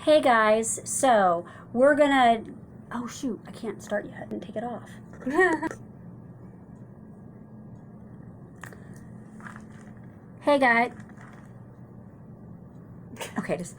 Hey guys, so we're gonna. Oh shoot, I can't start yet and take it off. Hey guys. Okay, just.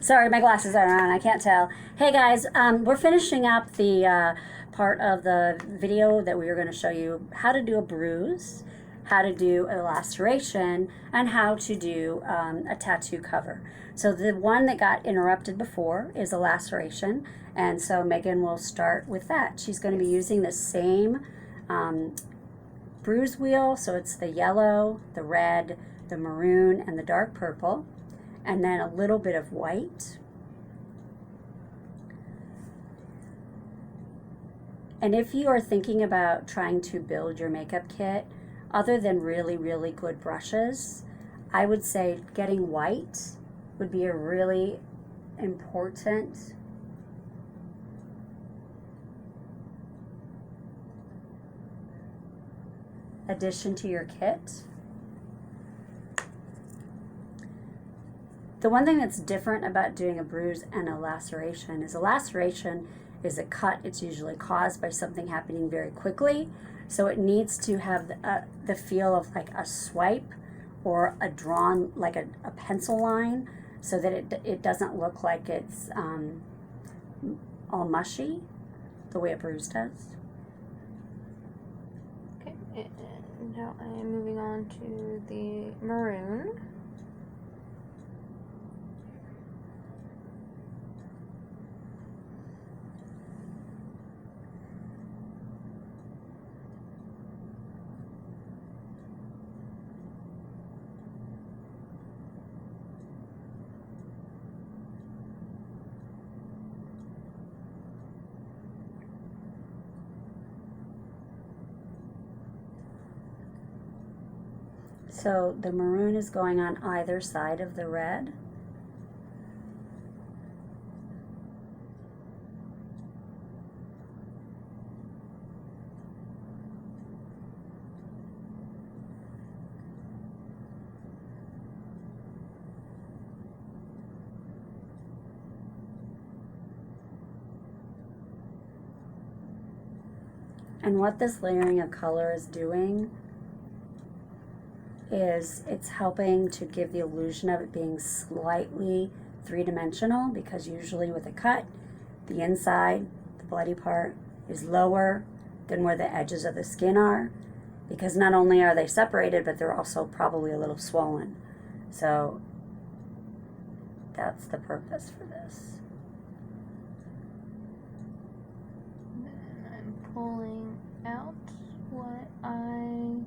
Sorry, my glasses aren't on, I can't tell. Hey guys, we're finishing up the part of the video that we were gonna show you how to do a bruise, how to do a laceration, and how to do a tattoo cover. So the one that got interrupted before is a laceration, and so Megan will start with that. She's going to be using the same bruise wheel, so it's the yellow, the red, the maroon, and the dark purple, and then a little bit of white. And if you are thinking about trying to build your makeup kit, other than really, really good brushes, I would say getting white would be a really important addition to your kit. The one thing that's different about doing a bruise and a laceration is a cut. It's usually caused by something happening very quickly. So it needs to have the feel of like a swipe or a drawn, like a pencil line, so that it doesn't look like it's all mushy the way a bruise does. Okay, and now I am moving on to the maroon. So the maroon is going on either side of the red. And what this layering of color is doing is it's helping to give the illusion of it being slightly three-dimensional, because usually with a cut, the inside, the bloody part, is lower than where the edges of the skin are, because not only are they separated, but they're also probably a little swollen. So that's the purpose for this. Then I'm pulling out what I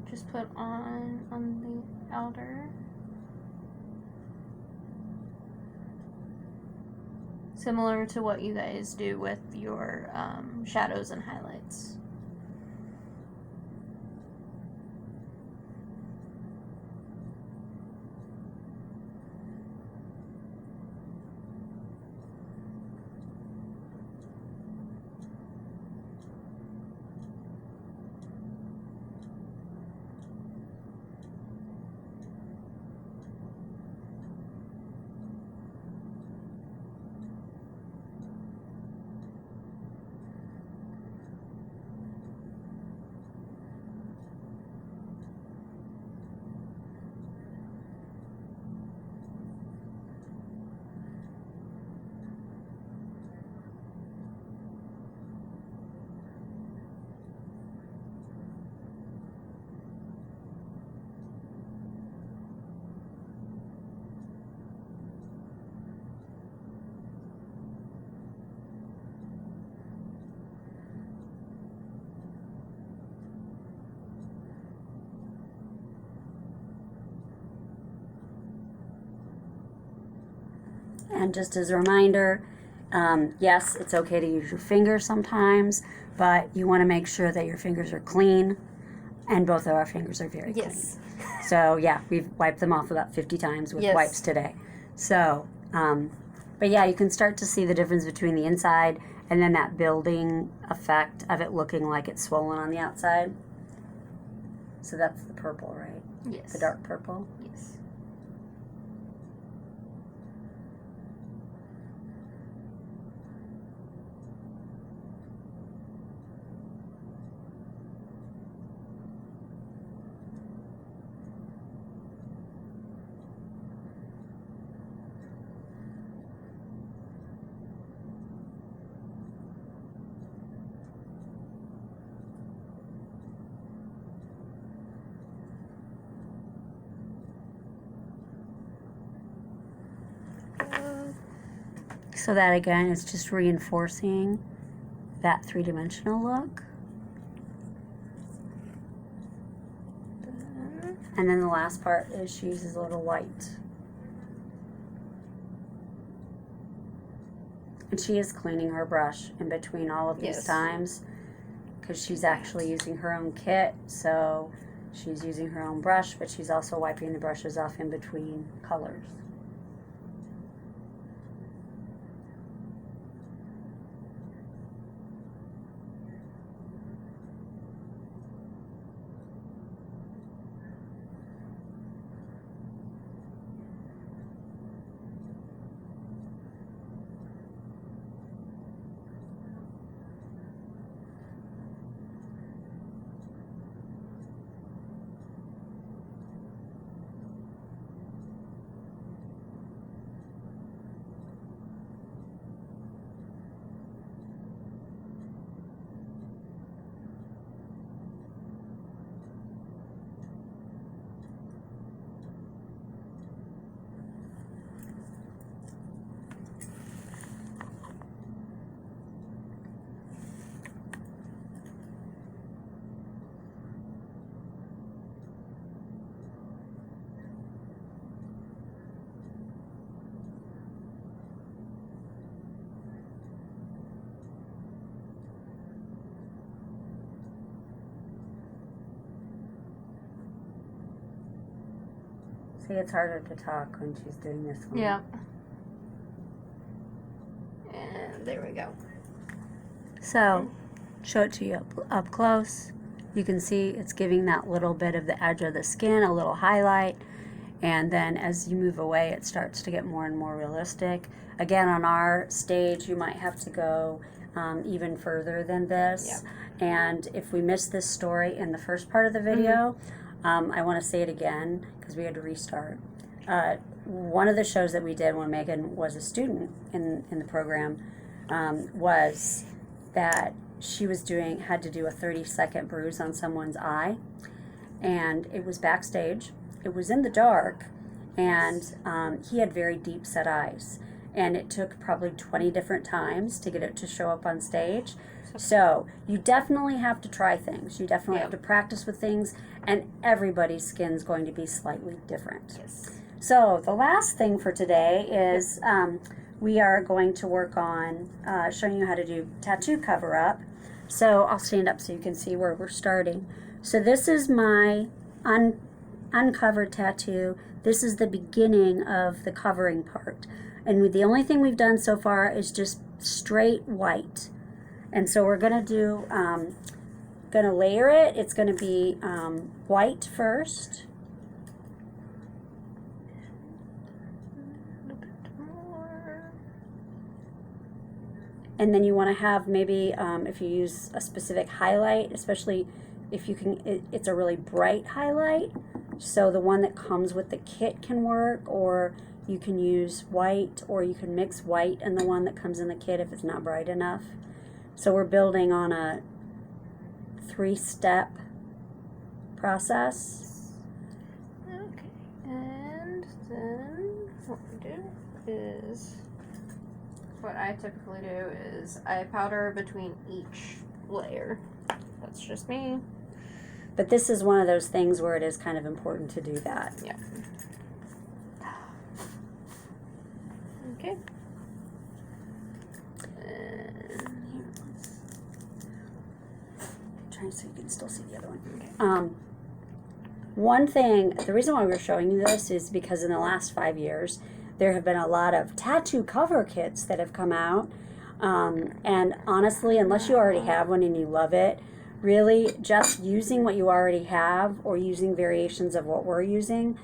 just put on the outer. Similar to what you guys do with your shadows and highlights. And just as a reminder, yes, it's okay to use your fingers sometimes, but you want to make sure that your fingers are clean, and both of our fingers are very clean. So yeah, we've wiped them off about 50 times with wipes today. So, but yeah, you can start to see the difference between the inside and then that building effect of it looking like it's swollen on the outside. So that's the purple, right? Yes. The dark purple. Yes. The dark purple. Yes. Yes. So that again is just reinforcing that three-dimensional look. And then the last part is she uses a little white. And she is cleaning her brush in between all of these times because she's actually using her own kit. So she's using her own brush, but she's also wiping the brushes off in between colors. See, it's harder to talk when she's doing this one. Yeah. And there we go. So, show it to you up close. You can see it's giving that little bit of the edge of the skin, a little highlight. And then as you move away, it starts to get more and more realistic. Again, on our stage, you might have to go even further than this. Yep. And if we missed this story in the first part of the video, I want to say it again because we had to restart. One of the shows that we did when Megan was a student in the program was that she was had to do a 30-second bruise on someone's eye, and it was backstage. It was in the dark, and he had very deep set eyes, and it took probably 20 different times to get it to show up on stage. So you definitely have to try things. You definitely have to practice with things, and everybody's skin's going to be slightly different. Yes. So the last thing for today is we are going to work on showing you how to do tattoo cover-up. So I'll stand up so you can see where we're starting. So this is my uncovered tattoo. This is the beginning of the covering part. And the only thing we've done so far is just straight white. And so we're gonna do, gonna layer it. It's gonna be white first. And then you want to have maybe, if you use a specific highlight, especially if you can, it's a really bright highlight. So the one that comes with the kit can work, or you can use white, or you can mix white and the one that comes in the kit if it's not bright enough. So we're building on a 3-step process. Okay, and then what we do is, what I typically do is I powder between each layer. That's just me. But this is one of those things where it is kind of important to do that. Yeah. Okay. Trying so you can still see the other one. Okay. One thing, the reason why we're showing you this is because in the last 5 years, there have been a lot of tattoo cover kits that have come out. And honestly, unless you already have one and you love it, really just using what you already have or using variations of what we're using,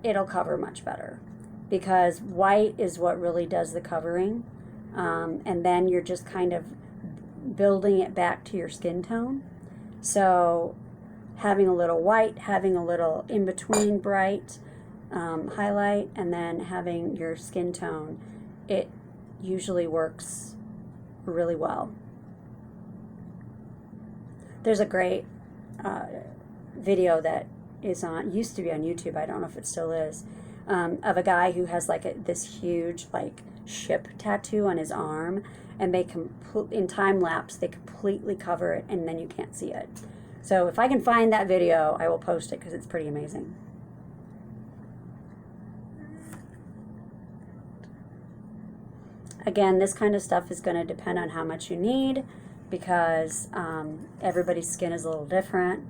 it'll cover much better. Because white is what really does the covering. And then you're just kind of building it back to your skin tone. So having a little white, having a little in-between bright highlight, and then having your skin tone, it usually works really well. There's a great video that is used to be on YouTube, I don't know if it still is, of a guy who has like this huge like ship tattoo on his arm, and they in time lapse they completely cover it, and then you can't see it. So if I can find that video, I will post it because it's pretty amazing. Again, this kind of stuff is going to depend on how much you need, because everybody's skin is a little different.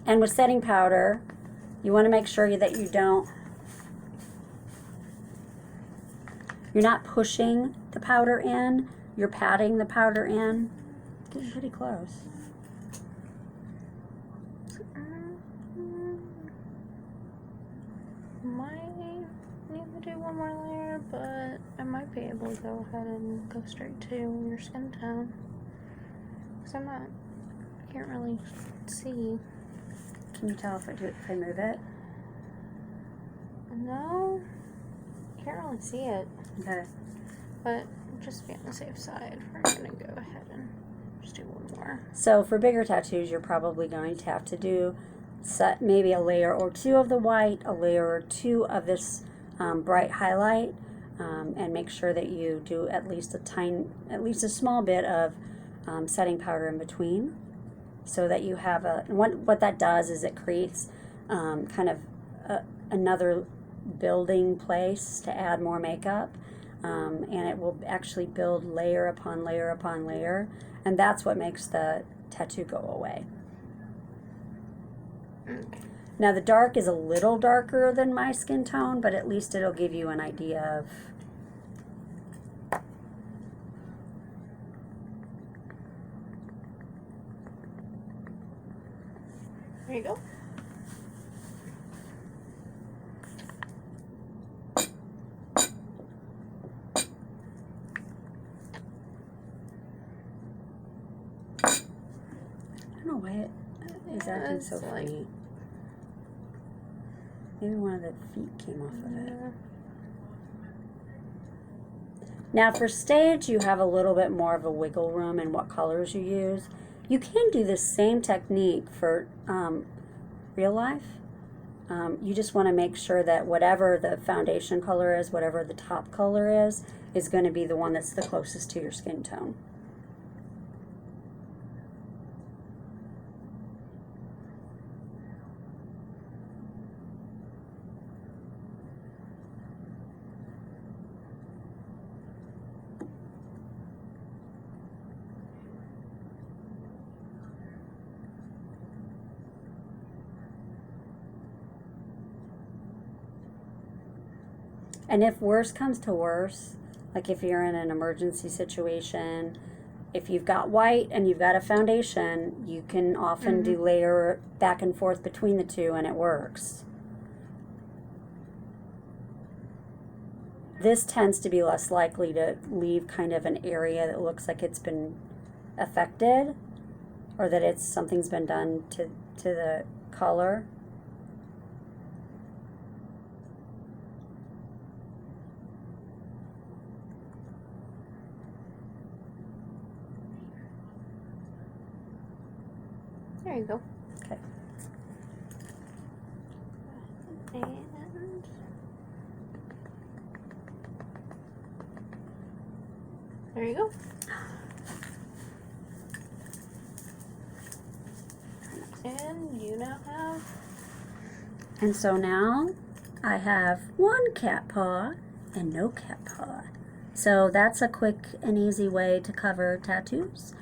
And with setting powder, you want to make sure that you're not pushing the powder in, you're patting the powder in. It's getting pretty close. Might need to do one more layer, but I might be able to go ahead and go straight to your skin tone. Because I can't really see. Can you tell if I move it? No, can't really see it. Okay. But just to be on the safe side, we're gonna go ahead and just do one more. So for bigger tattoos, you're probably going to have to do maybe a layer or two of the white, a layer or two of this bright highlight, and make sure that you do at least a small bit of setting powder in between, so that you have what that does is it creates kind of another building place to add more makeup, and it will actually build layer upon layer upon layer, and that's what makes the tattoo go away. Okay. Now the dark is a little darker than my skin tone, but at least it'll give you an idea of There you go. I don't know why it is acting so funny. Maybe one of the feet came off of it. Now for stage, you have a little bit more of a wiggle room in what colors you use. You can do the same technique for real life. You just want to make sure that whatever the foundation color is, whatever the top color is going to be the one that's the closest to your skin tone. And if worse comes to worse, like if you're in an emergency situation, if you've got white and you've got a foundation, you can often do layer back and forth between the two, and it works. This tends to be less likely to leave kind of an area that looks like it's been affected, or that something's been done to the color. There you go. Okay. And there you go. And you now have. And so now I have one cat paw and no cat paw. So that's a quick and easy way to cover tattoos.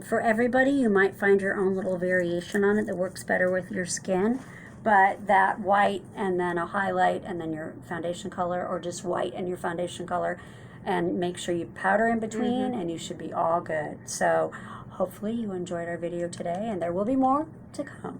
For everybody, you might find your own little variation on it that works better with your skin, but that white and then a highlight and then your foundation color, or just white and your foundation color, and make sure you powder in between, and you should be all good. So hopefully you enjoyed our video today, and there will be more to come.